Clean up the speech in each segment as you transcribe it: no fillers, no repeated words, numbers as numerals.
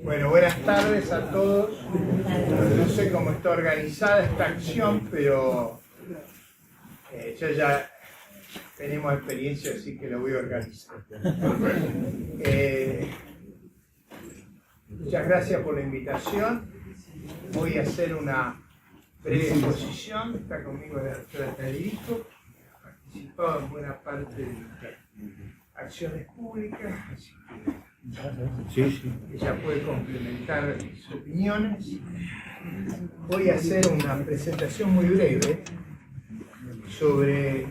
Bueno, buenas tardes a todos. No sé cómo está organizada esta acción, pero ya tenemos experiencia, así que lo voy a organizar. Muchas gracias por la invitación. Voy a hacer una breve exposición. Está conmigo la doctora Federico. Ha participado en buena parte de nuestras acciones públicas, así que ella puede complementar mis opiniones. Voy a hacer una presentación muy breve sobre,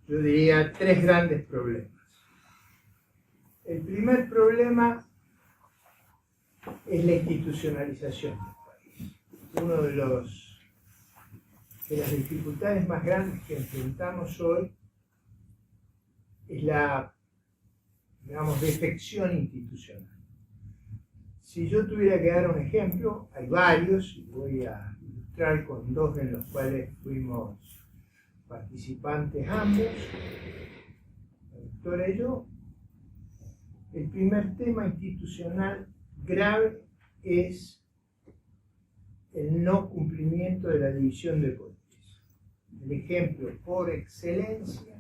yo diría, tres grandes problemas. El primer problema es la institucionalización del país. Una de las dificultades más grandes que enfrentamos hoy es la, digamos, defección institucional. Si yo tuviera que dar un ejemplo, hay varios, y voy a ilustrar con dos en los cuales fuimos participantes ambos, la doctora y yo. El primer tema institucional grave es el no cumplimiento de la división de poderes. El ejemplo por excelencia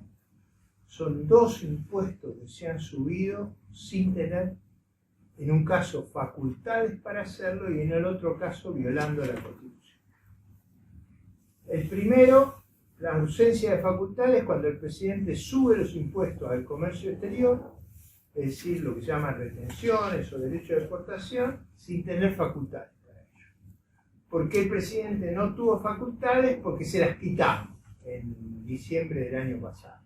son dos impuestos que se han subido sin tener, en un caso, facultades para hacerlo y en el otro caso violando la Constitución. El primero, la ausencia de facultades, cuando el presidente sube los impuestos al comercio exterior, es decir, lo que se llaman retenciones o derechos de exportación, sin tener facultades para ello. ¿Por qué el presidente no tuvo facultades? Porque se las quitamos en diciembre del año pasado.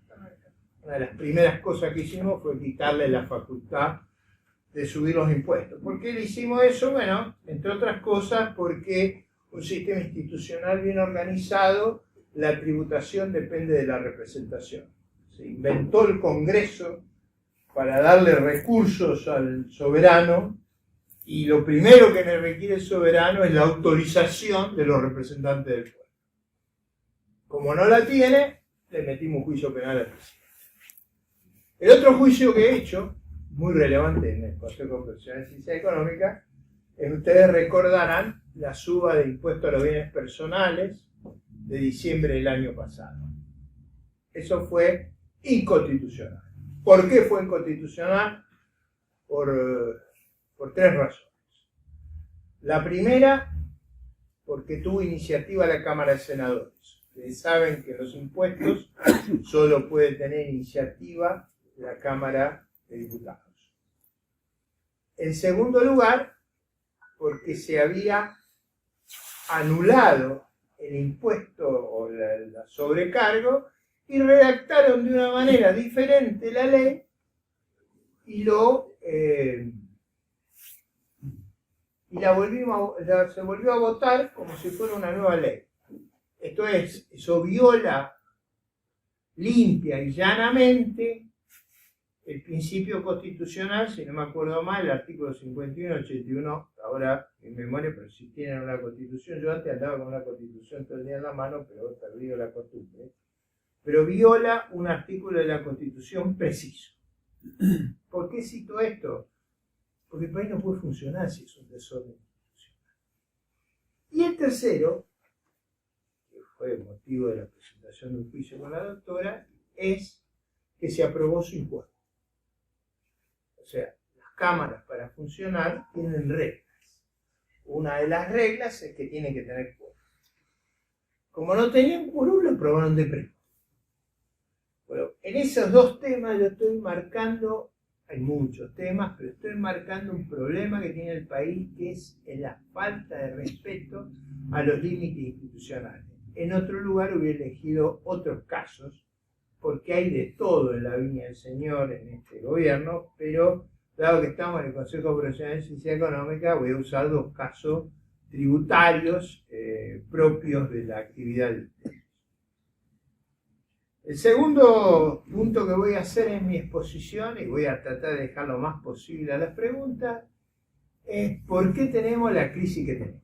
Una de las primeras cosas que hicimos fue quitarle la facultad de subir los impuestos. ¿Por qué le hicimos eso? Bueno, entre otras cosas porque un sistema institucional bien organizado, la tributación depende de la representación. Se inventó el Congreso para darle recursos al soberano y lo primero que le requiere el soberano es la autorización de los representantes del pueblo. Como no la tiene, le metimos un juicio penal al presidente. El otro juicio que he hecho, muy relevante en el Consejo Profesional de Ciencia Económica, es, ustedes recordarán, la suba de impuestos a los bienes personales de diciembre del año pasado. Eso fue inconstitucional. ¿Por qué fue inconstitucional? Por tres razones. La primera, porque tuvo iniciativa la Cámara de Senadores. Ustedes saben que los impuestos solo puede tener iniciativa la Cámara de Diputados. En segundo lugar, porque se había anulado el impuesto o la sobrecargo y redactaron de una manera diferente la ley y se volvió a votar como si fuera una nueva ley. Esto es, eso viola limpia y llanamente el principio constitucional, si no me acuerdo mal, el artículo 51 y 81, ahora en memoria, pero si tienen una constitución, yo antes andaba con una constitución todo el día en la mano, pero he perdido la costumbre, pero viola un artículo de la Constitución preciso. ¿Por qué cito esto? Porque el país no puede funcionar si es un desorden institucional. Y el tercero, que fue el motivo de la presentación de un juicio con la doctora, es que se aprobó su impuesto. O sea, las cámaras para funcionar tienen reglas. Una de las reglas es que tienen que tener quórum. Como no tenían quórum, lo aprobaron de prepo. Bueno, en esos dos temas yo estoy marcando, hay muchos temas, pero estoy marcando un problema que tiene el país, que es la falta de respeto a los límites institucionales. En otro lugar hubiera elegido otros casos, porque hay de todo en la viña del Señor en este gobierno, pero dado que estamos en el Consejo Profesional de Ciencia Económica, voy a usar dos casos tributarios propios de la actividad de ustedes. El segundo punto que voy a hacer en mi exposición, y voy a tratar de dejar lo más posible a las preguntas, es ¿por qué tenemos la crisis que tenemos?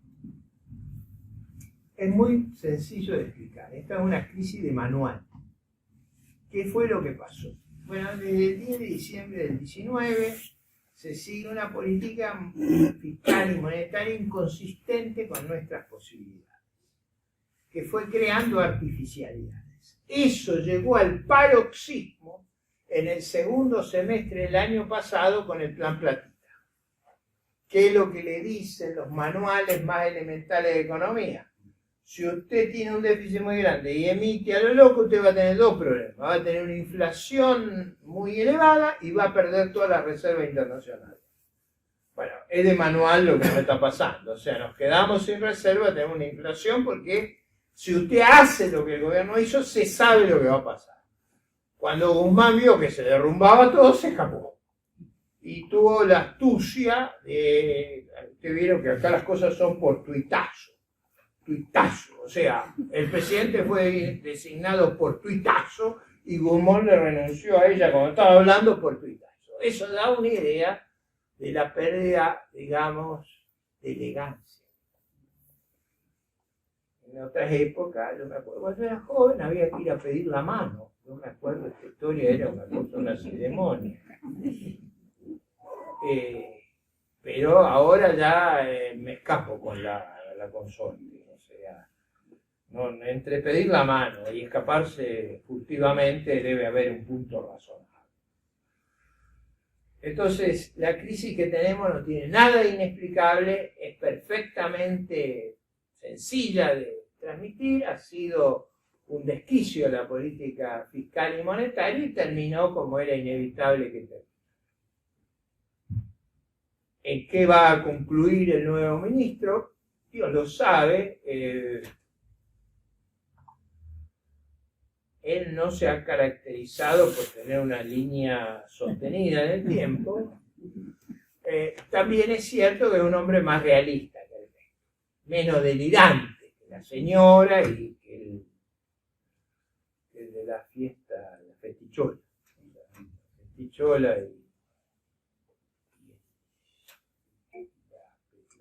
Es muy sencillo de explicar. Esta es una crisis de manual. ¿Qué fue lo que pasó? Bueno, desde el 10 de diciembre del 19 se sigue una política fiscal y monetaria inconsistente con nuestras posibilidades, que fue creando artificialidades. Eso llegó al paroxismo en el segundo semestre del año pasado con el Plan Platita, que es lo que le dicen los manuales más elementales de economía. Si usted tiene un déficit muy grande y emite a lo loco, usted va a tener dos problemas. Va a tener una inflación muy elevada y va a perder toda la reserva internacional. Bueno, es de manual lo que nos está pasando. O sea, nos quedamos sin reserva, tenemos una inflación porque si usted hace lo que el gobierno hizo, se sabe lo que va a pasar. Cuando Guzmán vio que se derrumbaba todo, se escapó. Y tuvo la astucia de... Ustedes vieron que acá las cosas son por tuitazo. O sea, el presidente fue designado por tuitazo y Guzmán le renunció a ella cuando estaba hablando por tuitazo. Eso da una idea de la pérdida, digamos, de elegancia. En otras épocas, yo me acuerdo, cuando era joven había que ir a pedir la mano. Yo me acuerdo, esta historia era una cosa, una ceremonia. Pero ahora ya me escapo con la consorte. No, entre pedir la mano y escaparse furtivamente debe haber un punto razonable. Entonces, la crisis que tenemos no tiene nada de inexplicable, es perfectamente sencilla de transmitir, ha sido un desquicio de la política fiscal y monetaria y terminó como era inevitable que termine. ¿En qué va a concluir el nuevo ministro? Dios lo sabe. Él no se ha caracterizado por tener una línea sostenida en el tiempo. También es cierto que es un hombre más realista que el resto, menos delirante que la señora y que el de la fiesta, la festichola. La festichola y el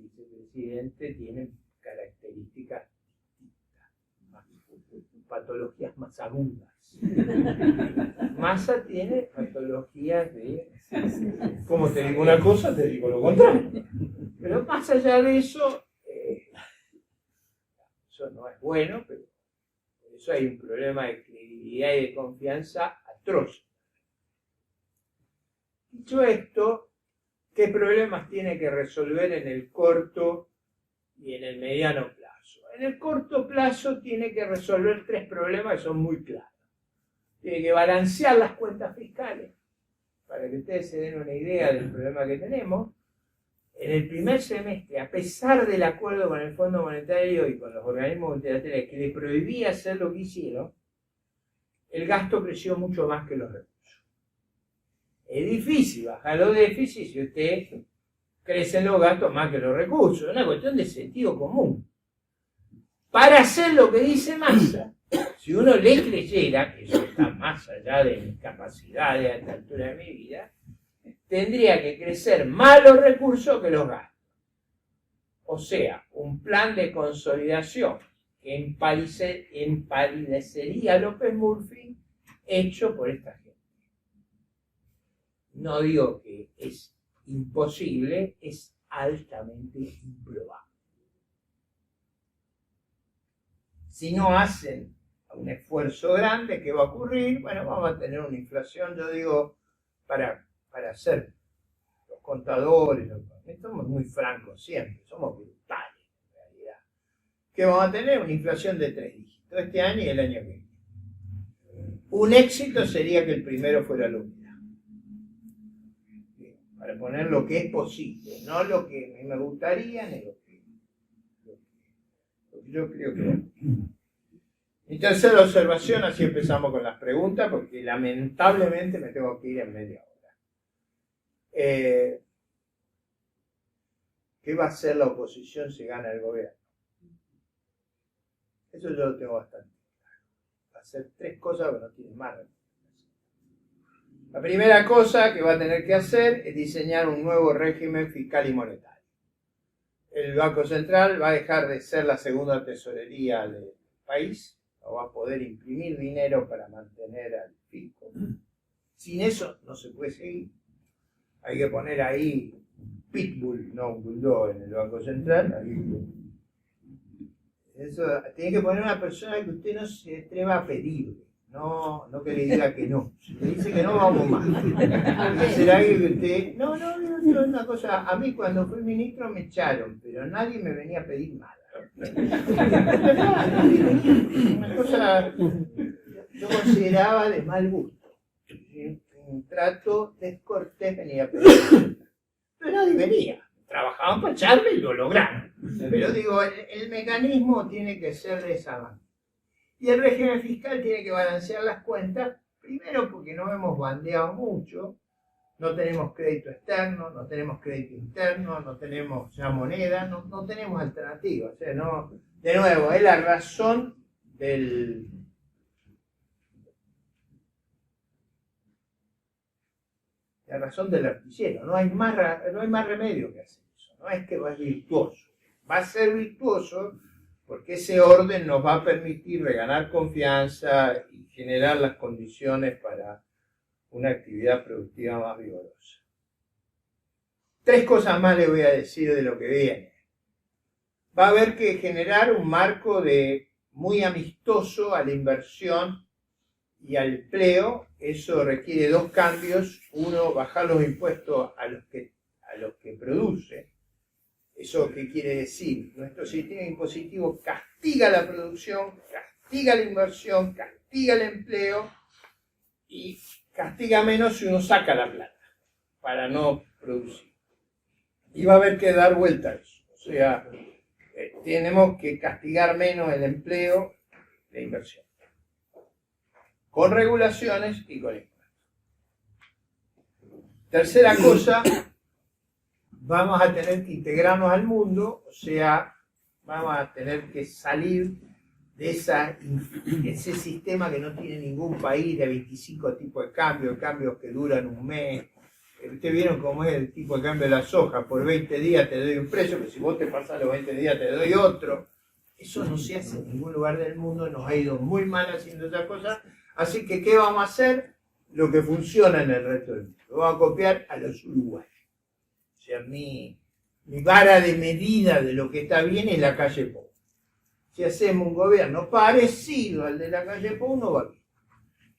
vicepresidente tienen características, patologías más agudas. Massa tiene patologías de... Como te digo una cosa, te digo lo contrario. Pero más allá de eso, eso no es bueno, pero por eso hay un problema de credibilidad y de confianza atroz. Dicho esto, ¿qué problemas tiene que resolver en el corto y en el mediano plazo? En el corto plazo tiene que resolver tres problemas que son muy claros. Tiene que balancear las cuentas fiscales, para que ustedes se den una idea del problema que tenemos. En el primer semestre, a pesar del acuerdo con el Fondo Monetario y con los organismos multilaterales que le prohibía hacer lo que hicieron, el gasto creció mucho más que los recursos. Es difícil bajar los déficits si usted crecen los gastos más que los recursos. Es una cuestión de sentido común. Para hacer lo que dice Massa, si uno le creyera, que eso está más allá de mis capacidades a esta altura de mi vida, tendría que crecer más los recursos que los gastos. O sea, un plan de consolidación que empalidecería a López Murphy hecho por esta gente. No digo que es imposible, es altamente improbable. Si no hacen un esfuerzo grande, ¿qué va a ocurrir? Bueno, vamos a tener una inflación, yo digo, para hacer los contadores, somos muy francos siempre, somos brutales en realidad. ¿Qué vamos a tener? Una inflación de 3 dígitos este año y el año que viene. Un éxito sería que el primero fuera la unidad. Para poner lo que es posible, no lo que a mí me gustaría, ni lo que yo creo que... Mi tercera observación, así empezamos con las preguntas, porque lamentablemente me tengo que ir en media hora. ¿Qué va a hacer la oposición si gana el gobierno? Eso yo lo tengo bastante claro. Va a hacer 3 cosas que no tienen más. La primera cosa que va a tener que hacer es diseñar un nuevo régimen fiscal y monetario. El Banco Central va a dejar de ser la segunda tesorería del país, no va a poder imprimir dinero para mantener al fisco. Sin eso no se puede seguir. hay que poner ahí pitbull, no un bulldog en el Banco Central. Eso, tiene que poner una persona que usted no se atreva a pedir, no que le diga que no. Si le dice que no, vamos más. Tiene que ser alguien que usted... No, es una cosa, a mí cuando fui ministro me echaron, pero nadie me venía a pedir nada. Una cosa yo consideraba de mal gusto. Un trato descortés venía a pedir. Pero nadie venía. Trabajaban para echarme y lo lograron. Pero digo, el mecanismo tiene que ser de esa manera. Y el régimen fiscal tiene que balancear las cuentas, primero porque no hemos bandeado mucho, no tenemos crédito externo, no tenemos crédito interno, no tenemos ya moneda, no tenemos alternativas. O sea, no, de nuevo, es la razón del... La razón del artillero, no hay más remedio que hacer eso, no es que va a ser virtuoso, va a ser virtuoso porque ese orden nos va a permitir reganar confianza y generar las condiciones para una actividad productiva más vigorosa. 3 cosas más le voy a decir de lo que viene. Va a haber que generar un marco muy amistoso a la inversión y al empleo. Eso requiere 2 cambios. Uno, bajar los impuestos a los que produce. ¿Eso qué quiere decir? Nuestro sistema impositivo castiga la producción, castiga la inversión, castiga el empleo y castiga menos si uno saca la plata para no producir. Y va a haber que dar vuelta a eso. O sea, tenemos que castigar menos el empleo, la inversión. Con regulaciones y con impuestos. Tercera cosa, vamos a tener que integrarnos al mundo, o sea, vamos a tener que salir de ese sistema que no tiene ningún país de 25 tipos de cambios que duran un mes. Ustedes vieron cómo es el tipo de cambio de la soja, por 20 días te doy un precio, pero si vos te pasas los 20 días te doy otro. Eso no se hace en ningún lugar del mundo, nos ha ido muy mal haciendo esas cosas. Así que, ¿qué vamos a hacer? Lo que funciona en el resto del mundo. Lo vamos a copiar a los uruguayos. O sea, mi vara de medida de lo que está bien es la calle Pou. Si hacemos un gobierno parecido al de la calle Pou, no va bien.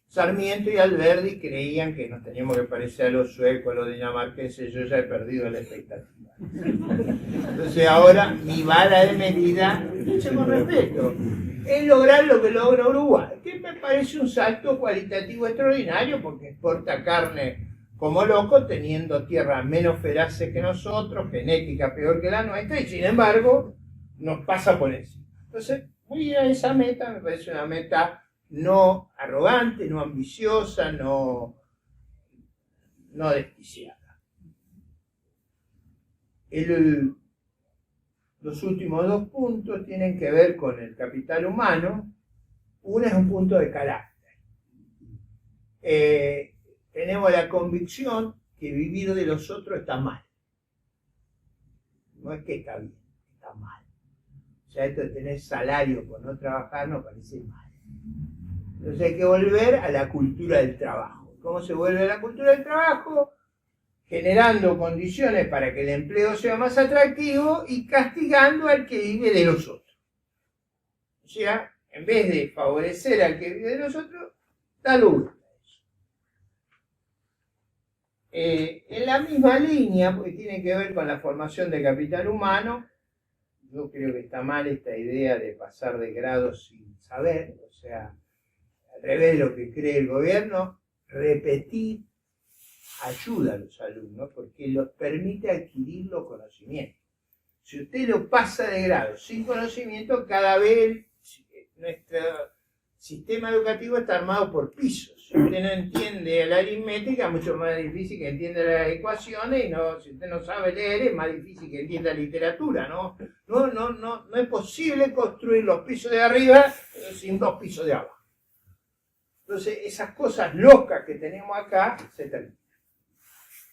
Sarmiento y Alberdi creían que nos teníamos que parecer a los suecos, a los dinamarqueses. Yo ya he perdido la expectativa. Entonces ahora mi vara de medida, con respeto, es lograr lo que logra Uruguay, que me parece un salto cualitativo extraordinario porque exporta carne como loco, teniendo tierras menos feraces que nosotros, genética peor que la nuestra, y sin embargo nos pasa por encima. Entonces, muy a esa meta, me parece una meta no arrogante, no ambiciosa, no desquiciada. Los últimos 2 puntos tienen que ver con el capital humano. Uno es un punto de carácter. Tenemos la convicción que vivir de los otros está mal. No es que está bien, está mal. O sea, esto de tener salario por no trabajar nos parece mal. Entonces hay que volver a la cultura del trabajo. ¿Cómo se vuelve a la cultura del trabajo? Generando condiciones para que el empleo sea más atractivo y castigando al que vive de los otros. O sea, en vez de favorecer al que vive de los otros, da vuelta a eso. En la misma línea, porque tiene que ver con la formación de capital humano, yo creo que está mal esta idea de pasar de grado sin saber, o sea, al revés de lo que cree el gobierno, repetir ayuda a los alumnos porque los permite adquirir los conocimientos. Si usted lo pasa de grado sin conocimiento, cada vez nuestro sistema educativo está armado por pisos. Si usted no entiende la aritmética, es mucho más difícil que entienda las ecuaciones, y si usted no sabe leer, es más difícil que entienda literatura, ¿no? No es posible construir los pisos de arriba sin 2 pisos de abajo. Entonces, esas cosas locas que tenemos acá se terminan.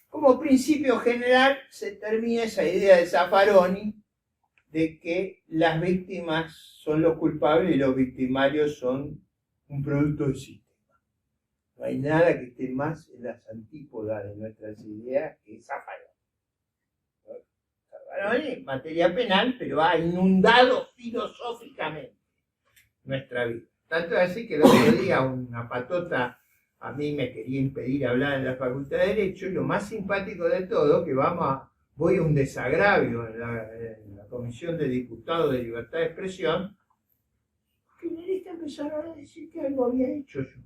Como principio general, se termina esa idea de Zaffaroni de que las víctimas son los culpables y los victimarios son un producto del sistema. No hay nada que esté más en las antípodas de nuestras ideas que Zaffaroni. Zaffaroni en materia penal, pero ha inundado filosóficamente nuestra vida. Tanto así que el otro día una patota a mí me quería impedir hablar en la Facultad de Derecho, y lo más simpático de todo, que voy a un desagravio en la Comisión de Diputados de Libertad de Expresión, que en esta empezaron a decir que algo había hecho yo.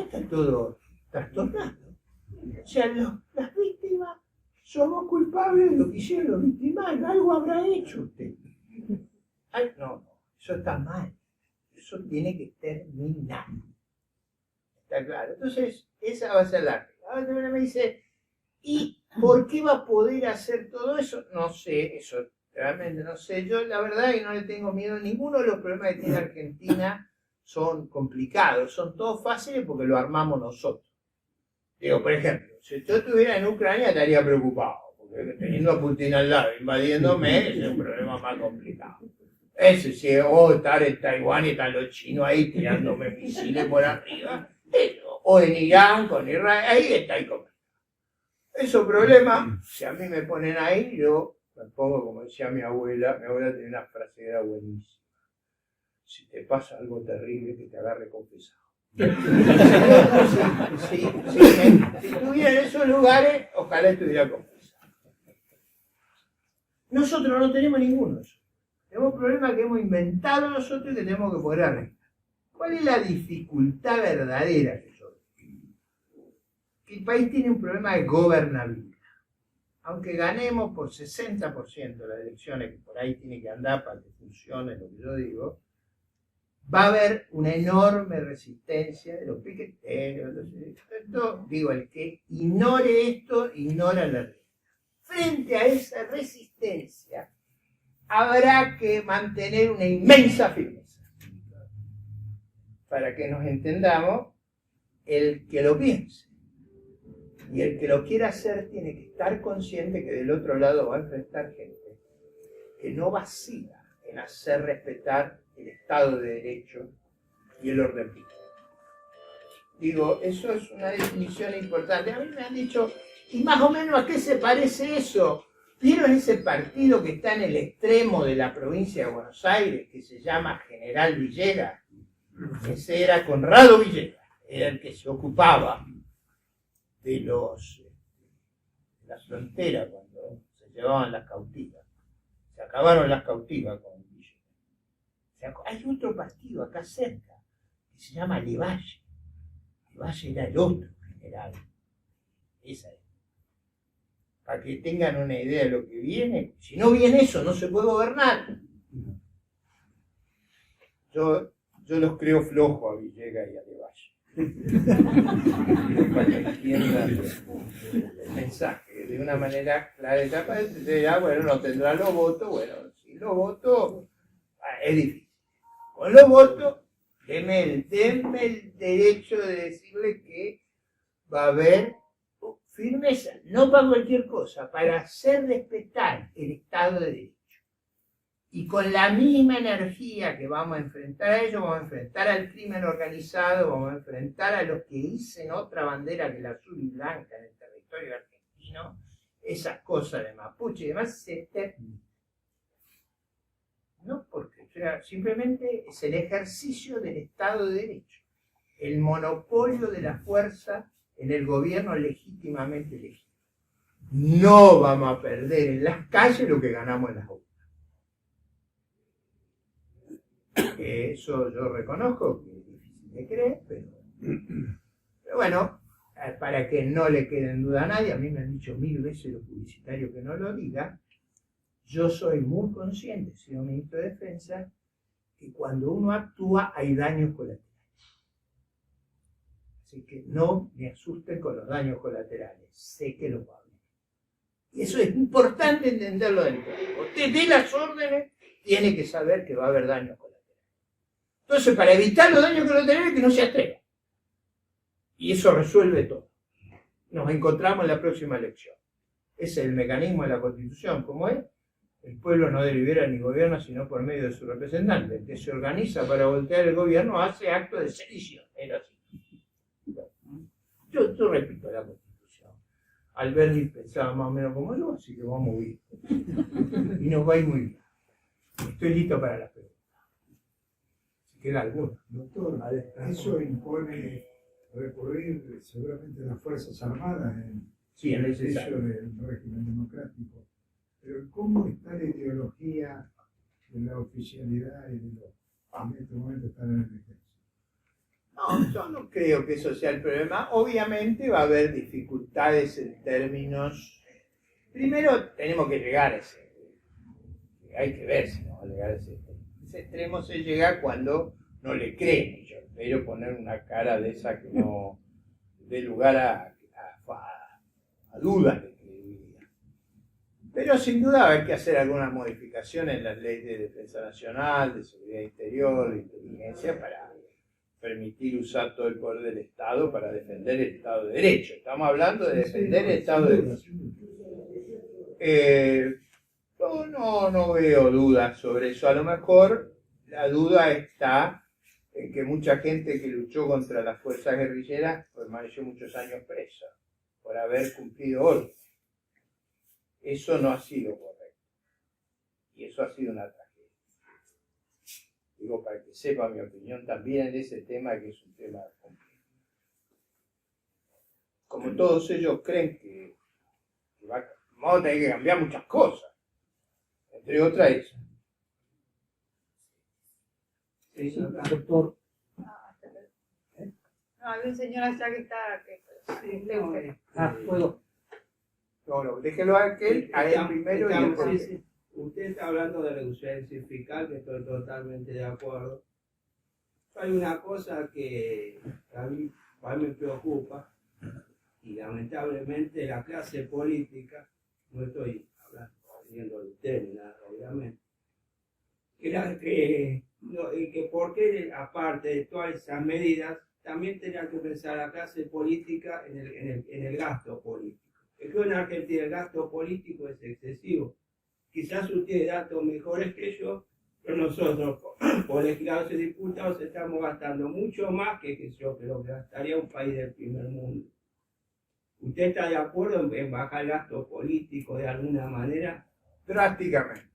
Está todo trastornado. O sea, las víctimas somos culpables de lo que hicieron los victimarios. Algo habrá hecho usted. Ay, no, eso está mal. Eso tiene que terminar. Está claro. Entonces, esa va a ser la regla. Ahora me dice, ¿y por qué va a poder hacer todo eso? No sé, eso realmente no sé. Yo la verdad es que no le tengo miedo. Ninguno de los problemas que tiene Argentina son complicados, son todos fáciles porque lo armamos nosotros. Digo, por ejemplo, si yo estuviera en Ucrania estaría preocupado, porque teniendo a Putin al lado invadiéndome es un problema más complicado. Ese si estar en Taiwán y están los chinos ahí tirándome misiles por arriba, o en Irán con Israel, ahí está el complicado. Esos problemas, si a mí me ponen ahí, yo me pongo, como decía mi abuela tenía una frase que era buenísima: si te pasa algo terrible, que te agarre confesado. Si estuviera en esos lugares, ojalá estuviera confesado. Nosotros no tenemos ninguno de esos. Tenemos problemas que hemos inventado nosotros y que tenemos que poder arreglar. ¿Cuál es la dificultad verdadera que yo veo? Que el país tiene un problema de gobernabilidad. Aunque ganemos por 60% las elecciones, que por ahí tiene que andar para que funcione lo que yo digo, va a haber una enorme resistencia de los piqueteros. El que ignore esto, ignora la regla. Frente a esa resistencia, habrá que mantener una inmensa firmeza. Para que nos entendamos, el que lo piense y el que lo quiera hacer tiene que estar consciente que del otro lado va a enfrentar gente que no vacila en hacer respetar el Estado de Derecho y el orden público. Digo, eso es una definición importante. A mí me han dicho, ¿y más o menos a qué se parece eso? ¿Vieron ese partido que está en el extremo de la provincia de Buenos Aires, que se llama General Villegas? Ese era Conrado Villegas, era el que se ocupaba de la frontera cuando se llevaban las cautivas. Se acabaron las cautivas con Villegas. Hay otro partido acá cerca que se llama Levalle. Levalle era el otro general. Esa es. Para que tengan una idea de lo que viene. Si no viene eso, no se puede gobernar. Yo los creo flojos a Villegas y a Levalle. Para que entiendan el mensaje de una manera clara. Bueno, no tendrá los votos. Bueno, si los votos, es difícil. Con los votos, denme el derecho de decirle que va a haber firmeza, no para cualquier cosa, para hacer respetar el Estado de Derecho. Y con la misma energía que vamos a enfrentar a ellos, vamos a enfrentar al crimen organizado, vamos a enfrentar a los que hicen otra bandera que la azul y blanca en el territorio argentino, esas cosas de Mapuche y demás, se terminan. No porque, simplemente es el ejercicio del Estado de Derecho, el monopolio de la fuerza en el gobierno legítimamente elegido. No vamos a perder en las calles lo que ganamos en las urnas. Eso yo reconozco que es difícil de creer, pero bueno, para que no le quede en duda a nadie, a mí me han dicho 1000 veces los publicitarios que no lo diga. Yo soy muy consciente, siendo ministro de Defensa, que cuando uno actúa hay daños colaterales. Así que no me asusten con los daños colaterales, sé que los va a haber. Y eso es importante entenderlo del todo. Usted dé las órdenes, tiene que saber que va a haber daños colaterales. Entonces, para evitar los daños colaterales, que no se atreva. Y eso resuelve todo. Nos encontramos en la próxima elección. Ese es el mecanismo de la Constitución, como es. El pueblo no delibera ni gobierna sino por medio de su representante. El que se organiza para voltear el gobierno hace acto de sedición. Era así. Yo repito la Constitución. Alberti pensaba más o menos como yo, así que vamos bien. Y nos va a ir muy bien. Estoy listo para las preguntas. Si queda alguna. Doctor, eso impone recurrir seguramente a las Fuerzas Armadas en Sí, es beneficio necesario. del régimen democrático. Pero ¿cómo está la ideología de la oficialidad y de los que en este momento están en el ejército? No, yo no creo que eso sea el problema. Obviamente va a haber dificultades en términos... Primero tenemos que llegar a ese... Hay que ver si no va a llegar a ese extremo. Ese extremo se llega cuando no le creen. Yo espero poner una cara de esa que no dé lugar a dudas de credibilidad. Pero sin duda va a haber que hacer algunas modificaciones en las leyes de defensa nacional, de seguridad interior, de inteligencia, para permitir usar todo el poder del Estado para defender el Estado de Derecho. Estamos hablando de defender el Estado de Derecho. Yo no veo dudas sobre eso. A lo mejor la duda está en que mucha gente que luchó contra las fuerzas guerrilleras permaneció muchos años presa por haber cumplido órdenes. Eso no ha sido correcto. Y eso ha sido una tragedia. Digo, para que sepa mi opinión también en ese tema, que es un tema complejo. Como todos ellos creen que vamos a tener que cambiar muchas cosas, entre otras eso. Sí, doctor. No, hay un señor allá que está... Puedo. No, déjelo a aquel, a él primero y después. Sí. Usted está hablando de reducción fiscal, que estoy totalmente de acuerdo. Hay una cosa que a mí me preocupa, y lamentablemente la clase política, no estoy hablando de usted ni nada, obviamente, que porque aparte de todas esas medidas, también tendría que pensar la clase política en el gasto político. Es que en Argentina el gasto político es excesivo. Quizás usted tiene datos mejores que yo, pero nosotros, por legisladores y diputados, estamos gastando mucho más que yo creo que gastaría un país del primer mundo. ¿Usted está de acuerdo en bajar el gasto político de alguna manera? Drásticamente.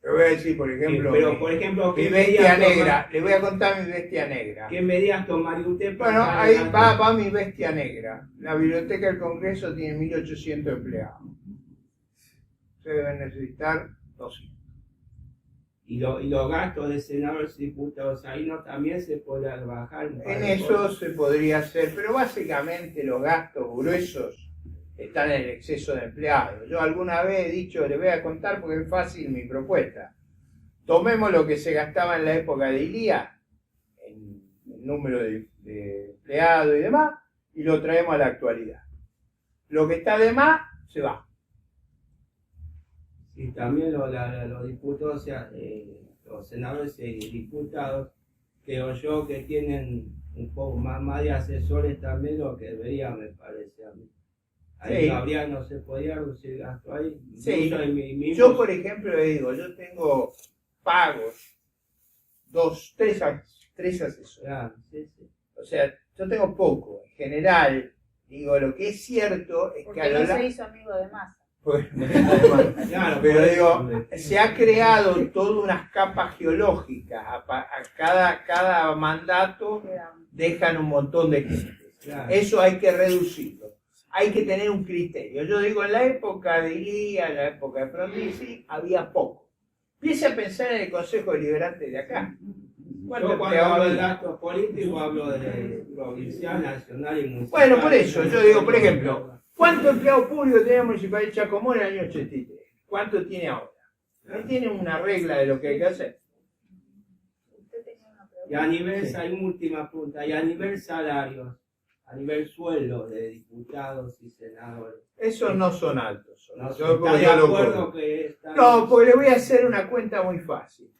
Le voy a decir, por ejemplo, Pero, por ejemplo, mi ¿qué bestia medidas negra. Le voy a contar mi bestia negra. ¿Qué medidas tomaría usted para... Bueno, ahí va mi bestia negra. La Biblioteca del Congreso tiene 1.800 empleados. Se deben necesitar 200. Y los gastos de senadores y diputados ahí no también se podrá bajar. En eso se podría hacer, pero básicamente los gastos gruesos están en el exceso de empleados. Yo alguna vez he dicho, le voy a contar porque es fácil mi propuesta. Tomemos lo que se gastaba en la época de Ilía, en el número de empleados y demás, y lo traemos a la actualidad. Lo que está de más, se va. Y también los diputados, o sea, los senadores y diputados, creo yo que tienen un poco más de asesores también, lo que debería, me parece a mí. Ahí Sí. no se podía reducir gasto ahí. Sí. Yo, Yo, por ejemplo, le digo, yo tengo pagos, tres asesores. Claro, sí. O sea, yo tengo poco. En general, digo, lo que es cierto es que Porque a lo no se largo... hizo amigo de Massa. Claro, Pero por digo, eso. se ha creado todas unas capas geológicas. Cada mandato dejan un montón de gente. Claro. Eso hay que reducirlo. Hay que tener un criterio. Yo digo, en la época de Ilía, en la época de Frondizi, había poco. Empiece a pensar en el Consejo Deliberante de acá. Yo ¿Cuánto cuando empleado hablo de había? gastos políticos hablo de provincial, nacional y municipal. Bueno, por eso, yo digo, por ejemplo, ¿cuánto empleado público tenía la Municipalidad de Chacomón en el año 83? ¿Cuánto tiene ahora? No tiene una regla de lo que hay que hacer. Usted tenía una pregunta. Y a nivel, Sí. hay una última pregunta, y a nivel salarios, a nivel sueldo de diputados y senadores. Esos no son altos. ¿No Yo- está de yo lo acuerdo cobro. que están... No, porque le voy a hacer una cuenta muy fácil.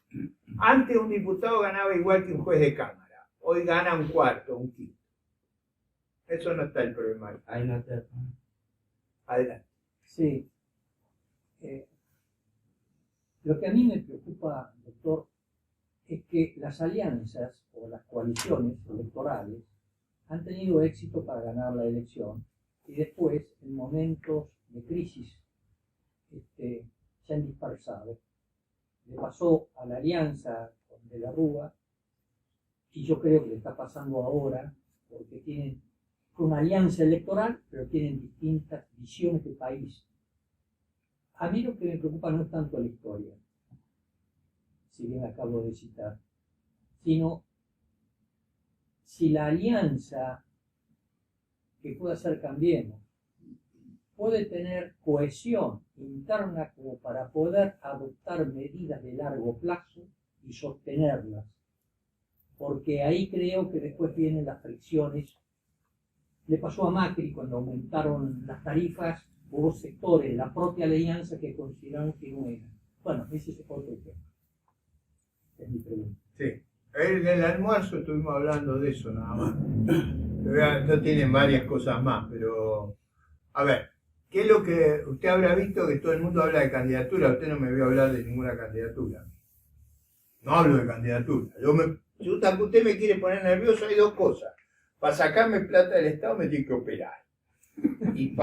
Antes un diputado ganaba igual que un juez de cámara. Hoy gana un cuarto, un quinto. Eso no está el problema ahí. Ahí no está. Adelante. Sí. Lo que a mí me preocupa, doctor, es que las alianzas o las coaliciones electorales han tenido éxito para ganar la elección y después, en momentos de crisis, se han dispersado. Le pasó a la alianza con De la Rúa y yo creo que le está pasando ahora porque fue una alianza electoral, pero tienen distintas visiones de país. A mí lo que me preocupa no es tanto la historia, si bien acabo de citar, sino si la alianza que puede hacer Cambiemos puede tener cohesión interna como para poder adoptar medidas de largo plazo y sostenerlas, porque ahí creo que después vienen las fricciones. Le pasó a Macri cuando aumentaron las tarifas, hubo sectores de la propia alianza que consideraron que no eran. Bueno, ese es otro tema. Es mi pregunta. Sí. En el almuerzo estuvimos hablando de eso nada más. No tienen varias cosas más, pero a ver, ¿qué es lo que usted habrá visto que todo el mundo habla de candidatura? Usted no me vio hablar de ninguna candidatura. No hablo de candidatura. Si usted me quiere poner nervioso, hay dos cosas. Para sacarme plata del Estado me tiene que operar. Y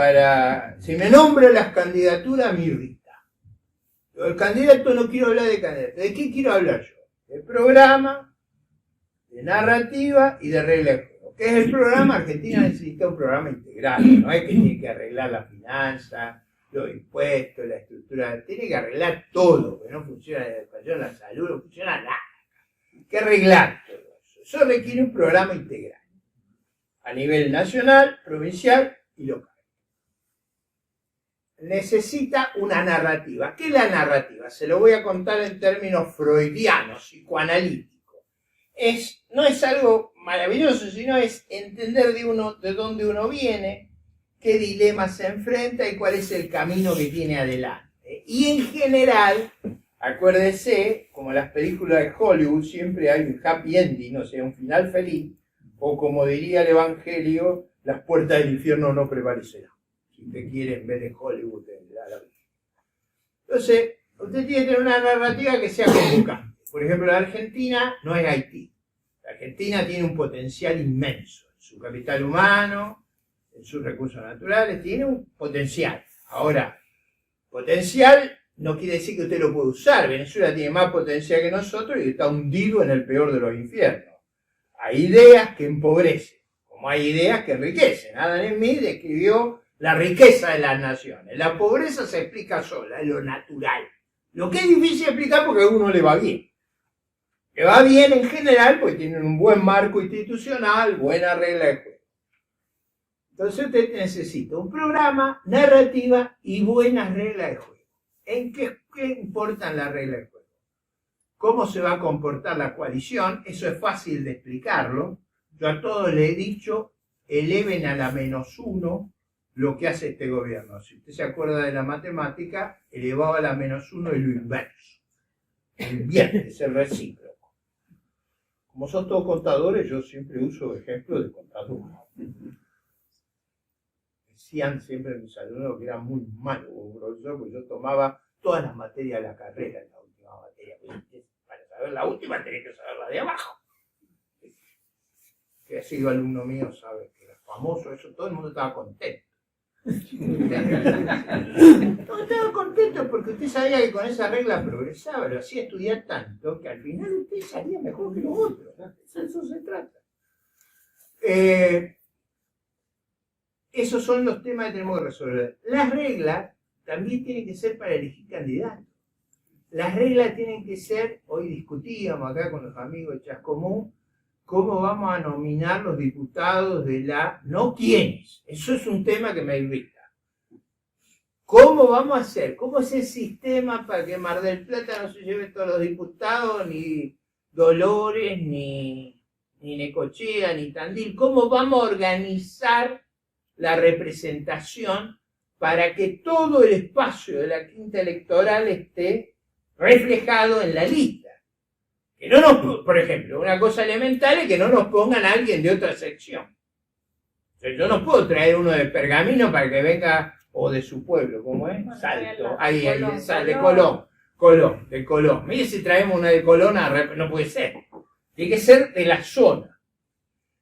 si me nombro las candidaturas, me irrita. El candidato no quiero hablar de candidato. ¿De qué quiero hablar yo? De programa, de narrativa y de regla de juego. ¿Qué es el programa? Argentina necesita un programa integral. No es que tiene que arreglar la finanza, los impuestos, la estructura. Tiene que arreglar todo, que no funciona la educación, la salud, no funciona nada. Hay que arreglar todo eso. Eso requiere un programa integral. A nivel nacional, provincial y local. Necesita una narrativa. ¿Qué es la narrativa? Se lo voy a contar en términos freudianos, psicoanalíticos. No es algo maravilloso, sino es entender de dónde uno viene, qué dilemas se enfrenta y cuál es el camino que tiene adelante. Y en general, acuérdese, como en las películas de Hollywood, siempre hay un happy ending, o sea, un final feliz, o como diría el Evangelio, las puertas del infierno no prevalecerán. Si usted quiere ver en Hollywood, entonces, usted tiene que tener una narrativa que sea convocante. Por ejemplo, la Argentina no es Haití. La Argentina tiene un potencial inmenso en su capital humano, en sus recursos naturales, tiene un potencial. Ahora, potencial no quiere decir que usted lo puede usar. Venezuela tiene más potencial que nosotros y está hundido en el peor de los infiernos. Hay ideas que empobrecen, como hay ideas que enriquecen. Adam Smith describió la riqueza de las naciones. La pobreza se explica sola, es lo natural. Lo que es difícil explicar porque a uno le va bien. Le va bien en general porque tienen un buen marco institucional, buena regla de juego. Entonces usted necesita un programa, narrativa y buenas reglas de juego. ¿En qué importan las reglas de juego? ¿Cómo se va a comportar la coalición? Eso es fácil de explicarlo. Yo a todos les he dicho, eleven a la -1 lo que hace este gobierno. Si usted se acuerda de la matemática, elevaba a la -1 y lo inverso. El invierte, es el recíproco. Como son todos contadores, yo siempre uso ejemplos de contadores. Decían siempre en mis alumnos que era muy malo como profesor, porque yo tomaba todas las materias de la carrera en la última materia. Para saber la última tenés que saber la de abajo. Que ha sido alumno mío, sabe que era famoso, eso, todo el mundo estaba contento. Todos estaban contentos porque usted sabía que con esa regla progresaba, lo hacía estudiar tanto que al final usted salía mejor que los otros. De eso se trata. Esos son los temas que tenemos que resolver. Las reglas también tienen que ser para elegir candidatos. Las reglas tienen que ser, hoy discutíamos acá con los amigos de Chascomún, cómo vamos a nominar los diputados de no quiénes. Eso es un tema que me irrita. ¿Cómo vamos a hacer? ¿Cómo es el sistema para que Mar del Plata no se lleve todos los diputados, ni Dolores, ni Necochea, ni Tandil? ¿Cómo vamos a organizar la representación para que todo el espacio de la quinta electoral esté reflejado en la lista? Que no nos, por ejemplo, una cosa elemental es que no nos pongan a alguien de otra sección. O sea, yo no puedo traer uno de Pergamino para que venga, o de su pueblo, ¿cómo es? Salto, ahí, de Colón. Colón, de Colón. Mire si traemos una de Colón, no puede ser. Tiene que ser de la zona.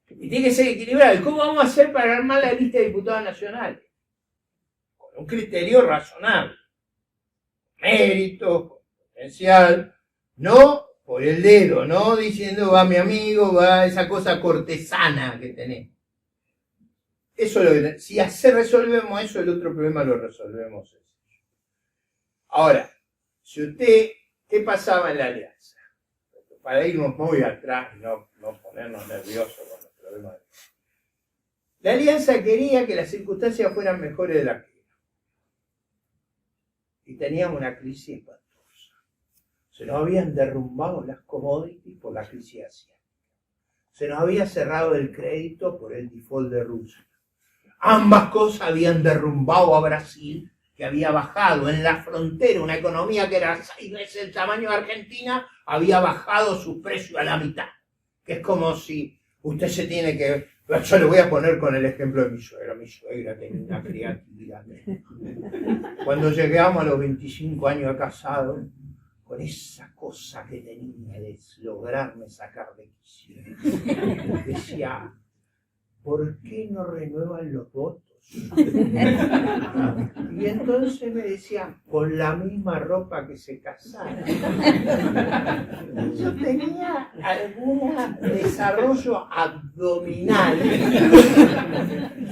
Y tiene que ser equilibrado. ¿Y cómo vamos a hacer para armar la lista de diputados nacionales? Con un criterio razonable. Mérito, potencial, no por el dedo, no diciendo va mi amigo, va esa cosa cortesana que tenemos. Eso si resolvemos eso, el otro problema lo resolvemos. Ahora, si usted, ¿qué pasaba en la alianza? Para irnos muy atrás y no ponernos nerviosos con los problemas. La alianza quería que las circunstancias fueran mejores de las que eran. Y teníamos una crisis espantosa. Se nos habían derrumbado las commodities por la crisis asiática. Se nos había cerrado el crédito por el default de Rusia. Ambas cosas habían derrumbado a Brasil, que había bajado en la frontera, una economía que era 6 veces el tamaño de Argentina, había bajado su precio a la mitad. Que es como si usted se tiene que... Yo le voy a poner con el ejemplo de mi suegra. Mi suegra tenía una creatividad. Cuando llegamos a los 25 años de casado, con esa cosa que tenía de lograrme sacar de quicio, decía, ¿por qué no renuevan los votos? Y entonces me decía, con la misma ropa que se casaron. Yo tenía algún desarrollo abdominal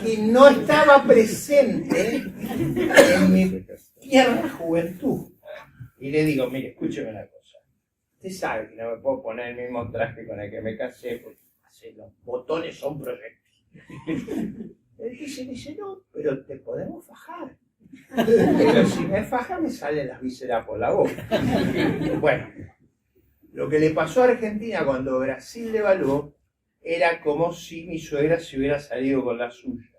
que no estaba presente en mi tierna juventud. Y le digo, mire, escúcheme una cosa. Usted sabe que no me puedo poner el mismo traje con el que me casé porque los botones son proyectiles. Él dice, no, pero te podemos fajar. Pero si me faja me salen las vísceras por la boca. Bueno, lo que le pasó a Argentina cuando Brasil devaluó era como si mi suegra se hubiera salido con la suya.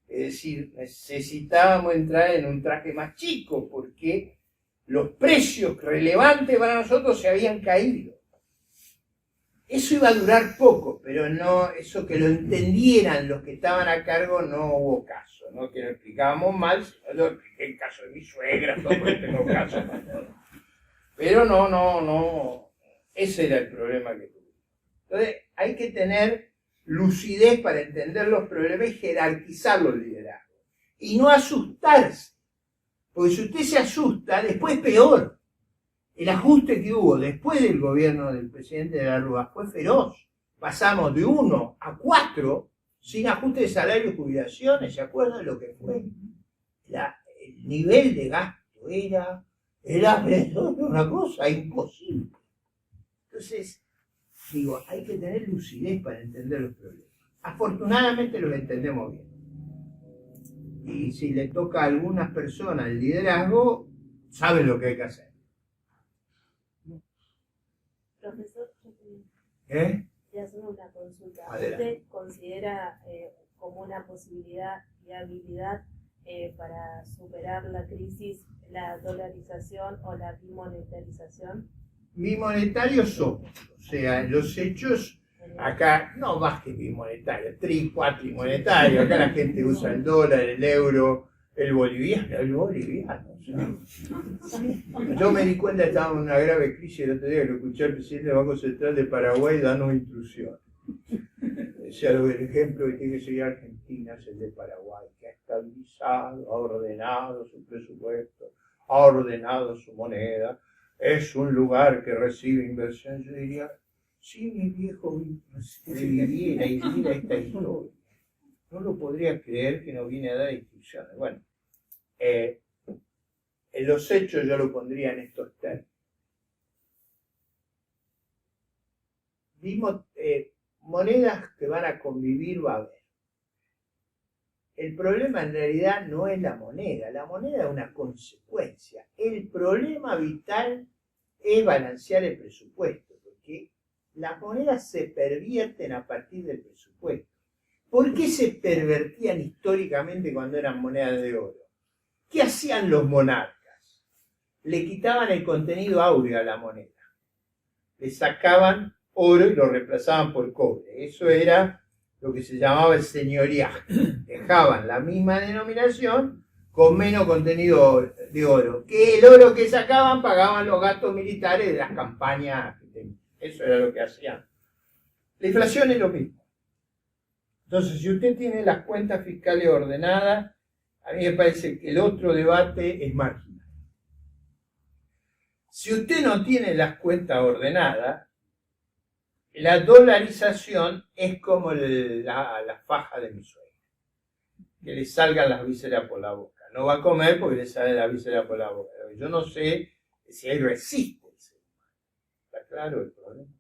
Es decir, necesitábamos entrar en un traje más chico porque los precios relevantes para nosotros se habían caído. Eso iba a durar poco, pero no, eso que lo entendieran los que estaban a cargo no hubo caso, no que lo explicábamos mal, sino lo expliqué el caso de mi suegra, todo tengo caso. Pero no, ese era el problema que tuvimos. Entonces hay que tener lucidez para entender los problemas y jerarquizar los liderazgos. Y no asustarse, porque si usted se asusta, después es peor. El ajuste que hubo después del gobierno del presidente de la Rúa fue feroz. Pasamos de 1 a 4 sin ajuste de salario y jubilaciones. ¿Se acuerdan lo que fue? El nivel de gasto era una cosa imposible. Entonces, digo, hay que tener lucidez para entender los problemas. Afortunadamente los entendemos bien. Y si le toca a algunas personas el liderazgo, saben lo que hay que hacer. Profesor, ¿Te hacer una consulta. Adelante. ¿Usted considera como una posibilidad y habilidad para superar la crisis la dolarización o la bimonetarización? Bimonetarios somos, o sea, los hechos acá, no más que bimonetarios, cuatrimonetarios, acá la gente usa el dólar, el euro, el boliviano. O sea, yo me di cuenta que estábamos en una grave crisis el otro día, que lo escuché al presidente del Banco Central de Paraguay dando instrucciones. Decía, el ejemplo que tiene que seguir Argentina es el de Paraguay, que ha estabilizado, ha ordenado su presupuesto, ha ordenado su moneda, es un lugar que recibe inversión. Yo diría, si mi viejo viviera y viera esta historia, no lo podría creer que no viene a dar instrucciones. Bueno, en los hechos yo lo pondría en estos términos. Monedas que van a convivir va a haber. El problema en realidad no es la moneda es una consecuencia. El problema vital es balancear el presupuesto, porque las monedas se pervierten a partir del presupuesto. ¿Por qué se pervertían históricamente cuando eran monedas de oro? ¿Qué hacían los monarcas? Le quitaban el contenido áureo a la moneda. Le sacaban oro y lo reemplazaban por cobre. Eso era lo que se llamaba el señoriaje. Dejaban la misma denominación con menos contenido de oro. Que el oro que sacaban pagaban los gastos militares de las campañas que tenían. Eso era lo que hacían. La inflación es lo mismo. Entonces, si usted tiene las cuentas fiscales ordenadas, a mí me parece que el otro debate es marginal. Si usted no tiene las cuentas ordenadas, la dolarización es como la faja de mi suegra, que le salgan las vísceras por la boca. No va a comer porque le sale la víscera por la boca. Yo no sé si él resiste. ¿Está claro el problema?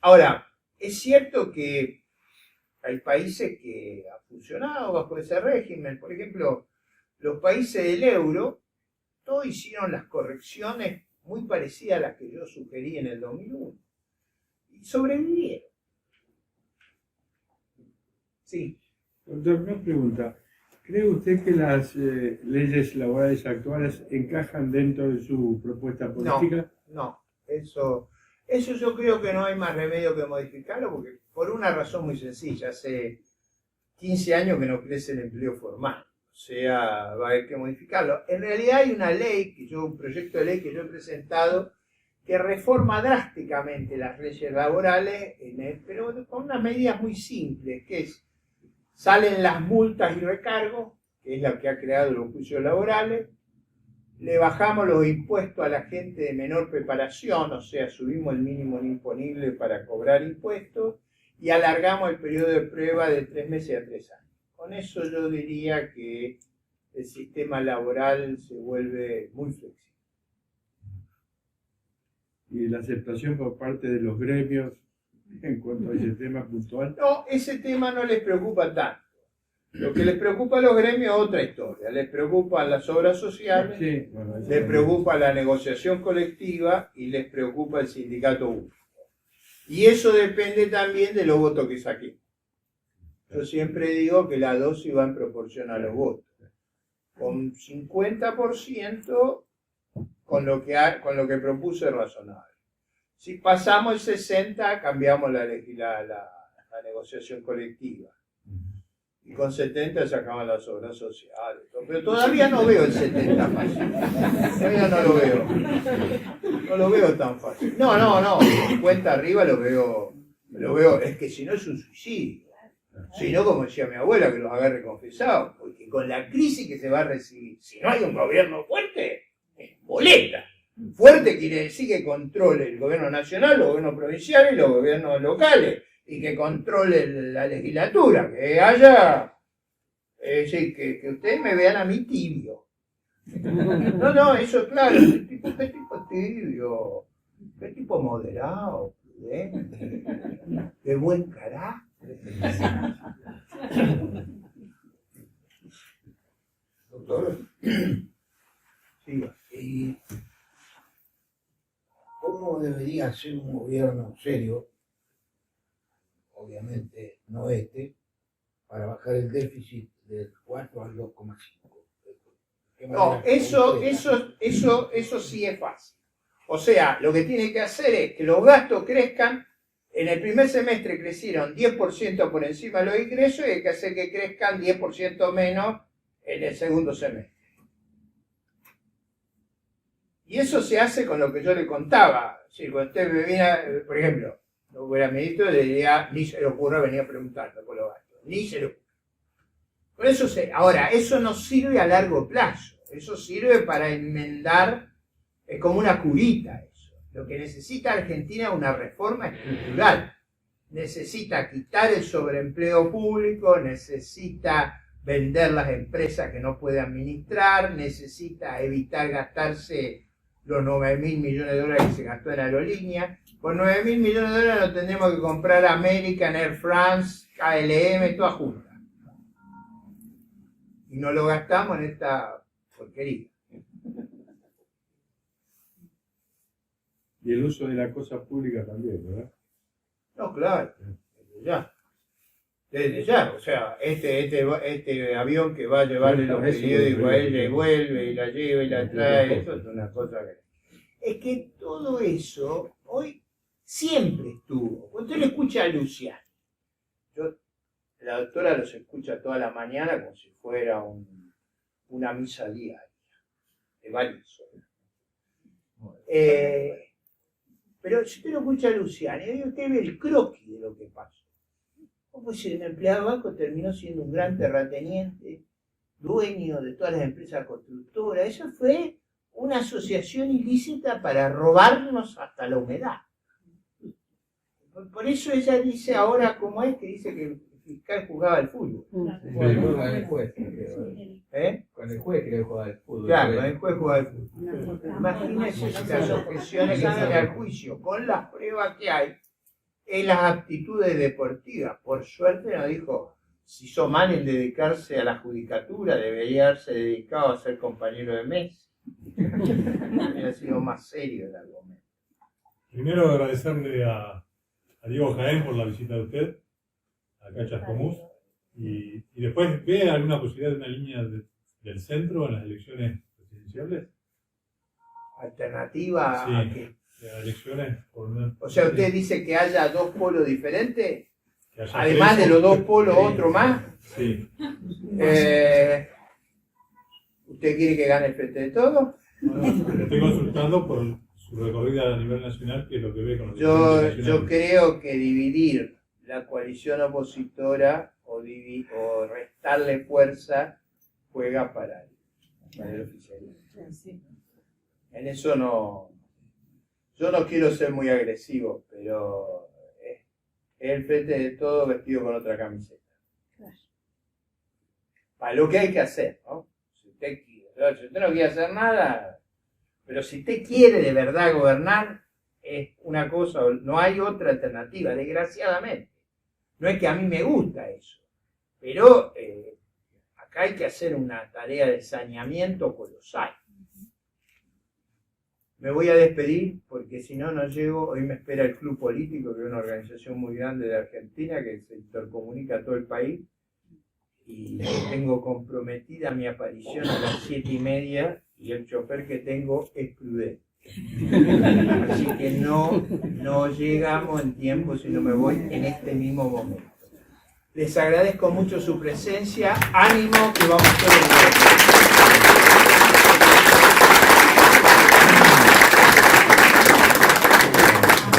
Ahora, es cierto que hay países que han funcionado bajo ese régimen. Por ejemplo, los países del euro, todos hicieron las correcciones muy parecidas a las que yo sugerí en el 2001. Y sobrevivieron. Sí. Doctor, una pregunta. ¿Cree usted que las leyes laborales actuales encajan dentro de su propuesta política? No, eso yo creo que no hay más remedio que modificarlo, porque por una razón muy sencilla, hace 15 años que no crece el empleo formal, o sea, va a haber que modificarlo. En realidad hay una ley, un proyecto de ley que yo he presentado, que reforma drásticamente las leyes laborales, pero con unas medidas muy simples, que es, salen las multas y recargos, que es la que ha creado los juicios laborales, le bajamos los impuestos a la gente de menor preparación, o sea, subimos el mínimo imponible para cobrar impuestos y alargamos el periodo de prueba de 3 meses a 3 años. Con eso yo diría que el sistema laboral se vuelve muy flexible. ¿Y la aceptación por parte de los gremios en cuanto a ese tema puntual? No, ese tema no les preocupa tanto. Lo que les preocupa a los gremios es otra historia. Les preocupan las obras sociales, Sí, bueno, les preocupa la negociación colectiva y les preocupa el sindicato único. Y eso depende también de los votos que saquen. Yo siempre digo que la dosis va en proporción a los votos. Con 50% con lo que propuse es razonable. Si pasamos el 60%, cambiamos la negociación colectiva. Y con 70 sacaban las obras sociales. Pero todavía no veo el 70 fácil. Todavía no lo veo. No lo veo tan fácil. No. 50 arriba lo veo. Es que si no es un suicidio. Si no, como decía mi abuela, que los agarre confesados. Porque con la crisis que se va a recibir, si no hay un gobierno fuerte, es boleta. Fuerte quiere decir que controle el gobierno nacional, los gobiernos provinciales y los gobiernos locales. Y que controle la legislatura, que haya, que ustedes me vean a mí tibio. No, eso es claro, qué tipo tibio, qué tipo moderado, prudente, de buen carácter. Doctor, Sí. ¿y cómo debería ser un gobierno serio? Obviamente no para bajar el déficit del 4 al 2,5. No, eso sí es fácil. O sea, lo que tiene que hacer es que los gastos crezcan. En el primer semestre crecieron 10% por encima de los ingresos y hay que hacer que crezcan 10% menos en el segundo semestre. Y eso se hace con lo que yo le contaba. Si cuando usted me viene, por ejemplo, no hubiera ministro, le diría, ni se le ocurra venir a preguntarme por los gastos. Ni se le ocurra. Por eso ahora, eso no sirve a largo plazo. Eso sirve para enmendar, es como una curita eso. Lo que necesita Argentina es una reforma estructural. Necesita quitar el sobreempleo público, necesita vender las empresas que no puede administrar, necesita evitar gastarse los 9.000 millones de dólares que se gastó en aerolínea. Con 9.000 millones de dólares no tendremos que comprar American, Air France, KLM, todas juntas. Y no lo gastamos en esta porquería. Y el uso de la cosa pública también, ¿verdad? No, claro, desde ya. Desde ya, o sea, este avión que va a llevarle los periódicos a ella y vuelve y la lleva y la trae, eso es una cosa que... Es que todo eso hoy siempre estuvo. Usted le escucha a Luciano. Yo La doctora los escucha toda la mañana como si fuera una misa diaria, de varias horas. Pero si usted lo escucha a Luciana, y usted ve el croquis de lo que pasó. Como si el empleado del banco terminó siendo un gran terrateniente, dueño de todas las empresas constructoras. Eso fue una asociación ilícita para robarnos hasta la humedad. Por eso ella dice ahora, como es, que dice que el fiscal jugaba al fútbol. Bueno, con el juez. Con el juez creo que jugaba al fútbol. Claro, con el juez jugaba al fútbol. Imagínense si las objeciones que tiene al juicio, con las pruebas que hay, en las aptitudes deportivas. Por suerte nos dijo, si hizo mal en dedicarse a la judicatura, debería haberse dedicado a ser compañero de Messi. Hubiera sido más serio el argumento. Primero agradecerle a Diego Jaén por la visita de usted, acá a Chascomús, y después, ¿ve alguna posibilidad de una línea del centro en las elecciones presidenciales? ¿Alternativa a Sí, qué? elecciones por una... O sea, usted dice que haya dos polos diferentes, que haya además tres de los o- dos polos, Sí, otro más. Sí. ¿Usted quiere que gane el frente de todos? Le estoy consultando por su recorrida a nivel nacional, que es lo que ve con los Yo dirigentes nacionales. creo que dividir la coalición opositora o restarle fuerza juega para el oficialismo. En eso no. Yo no quiero ser muy agresivo, pero es el frente de todo vestido con otra camiseta. Para lo que hay que hacer, ¿no? Si usted no quiere hacer nada, pero si usted quiere de verdad gobernar, es una cosa, no hay otra alternativa, desgraciadamente. No es que a mí me gusta eso, pero acá hay que hacer una tarea de saneamiento colosal. Me voy a despedir porque si no, no llego. Hoy me espera el Club Político, que es una organización muy grande de Argentina que se intercomunica a todo el país. Y tengo comprometida mi aparición a las 7:30 y el chofer que tengo es prudente. Así que no llegamos en tiempo si no me voy en este mismo momento. Les agradezco mucho su presencia. Ánimo que vamos todos bien.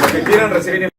Los que quieran recibir